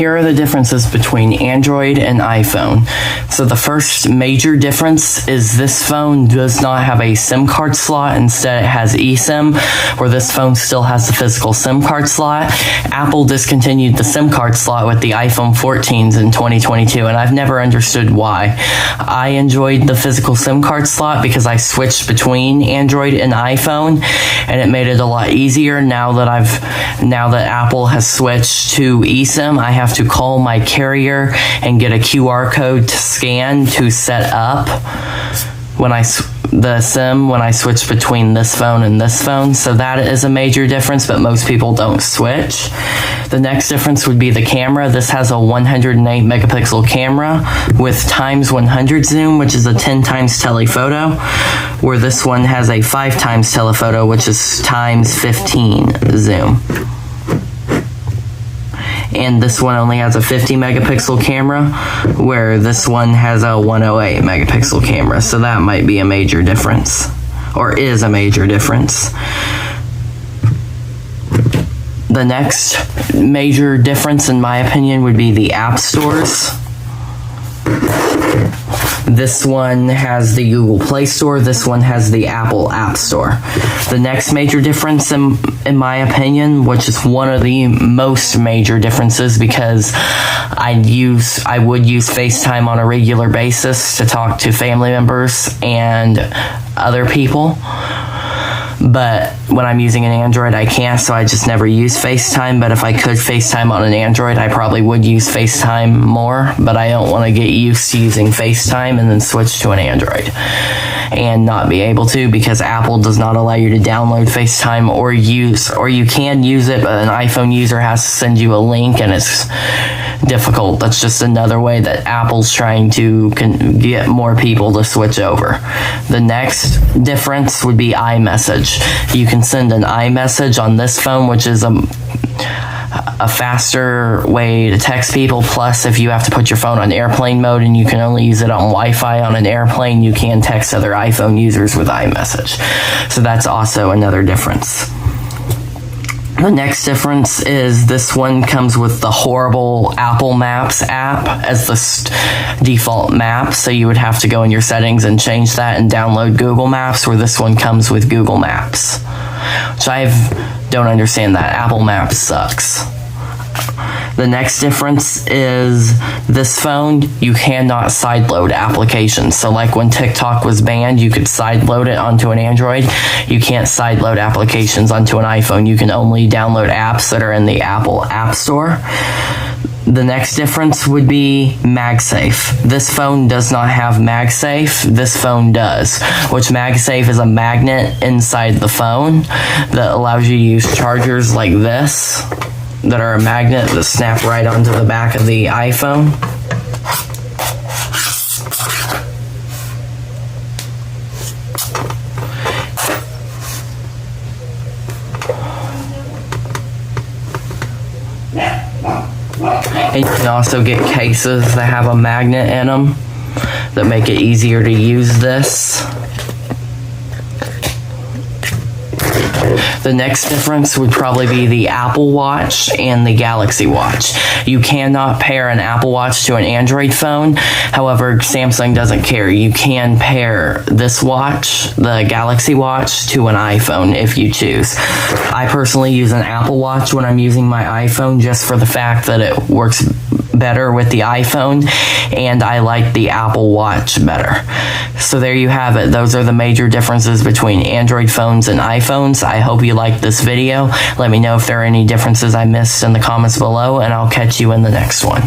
Here are the differences between Android and iPhone. So the first major difference is this phone does not have a SIM card slot. Instead, it has eSIM, where this phone still has the physical SIM card slot. Apple discontinued the SIM card slot with the iPhone 14s in 2022, and I've never understood why. I enjoyed the physical SIM card slot because I switched between Android and iPhone, and it made it a lot easier. Now that Apple has switched to eSIM, I have to call my carrier and get a QR code to scan to set up the SIM when I switch between this phone and this phone. So that is a major difference, but most people don't switch. The next difference would be the camera. This has a 108 megapixel camera with ×100 zoom, which is a 10 times telephoto, where this one has a 5 times telephoto, which is ×15 zoom. And this one only has a 50 megapixel camera, where this one has a 108 megapixel camera. So that might be a major difference, or is a major difference. The next major difference, in my opinion, would be the app stores. This one has the Google Play Store. This one has the Apple App Store. The next major difference, in my opinion, which is one of the most major differences, because I would use FaceTime on a regular basis to talk to family members and other people. But when I'm using an Android, I can't, so I just never use FaceTime. But if I could FaceTime on an Android, I probably would use FaceTime more. But I don't want to get used to using FaceTime and then switch to an Android and not be able to, because Apple does not allow you to download FaceTime or you can use it, but an iPhone user has to send you a link, and it's difficult. That's just another way that Apple's trying to get more people to switch over. The next difference would be iMessage. You can send an iMessage on this phone, which is a faster way to text people. Plus, if you have to put your phone on airplane mode and you can only use it on Wi-Fi on an airplane, you can text other iPhone users with iMessage. So that's also another difference. The next difference is this one comes with the horrible Apple Maps app as the default map, so you would have to go in your settings and change that and download Google Maps, where this one comes with Google Maps, which I don't understand that. Apple Maps sucks. The next difference is this phone, you cannot sideload applications. So like when TikTok was banned, you could sideload it onto an Android. You can't sideload applications onto an iPhone. You can only download apps that are in the Apple App Store. The next difference would be MagSafe. This phone does not have MagSafe. This phone does, which MagSafe is a magnet inside the phone that allows you to use chargers like this that are a magnet that snap right onto the back of the iPhone. And you can also get cases that have a magnet in them that make it easier to use this. The next difference would probably be the Apple Watch and the Galaxy Watch. You cannot pair an Apple Watch to an Android phone. However, Samsung doesn't care. You can pair this watch, the Galaxy Watch, to an iPhone if you choose. I personally use an Apple Watch when I'm using my iPhone, just for the fact that it works better with the iPhone, and I like the Apple Watch better. So there you have it. Those are the major differences between Android phones and iPhones. I hope you liked this video. Let me know if there are any differences I missed in the comments below, and I'll catch you in the next one.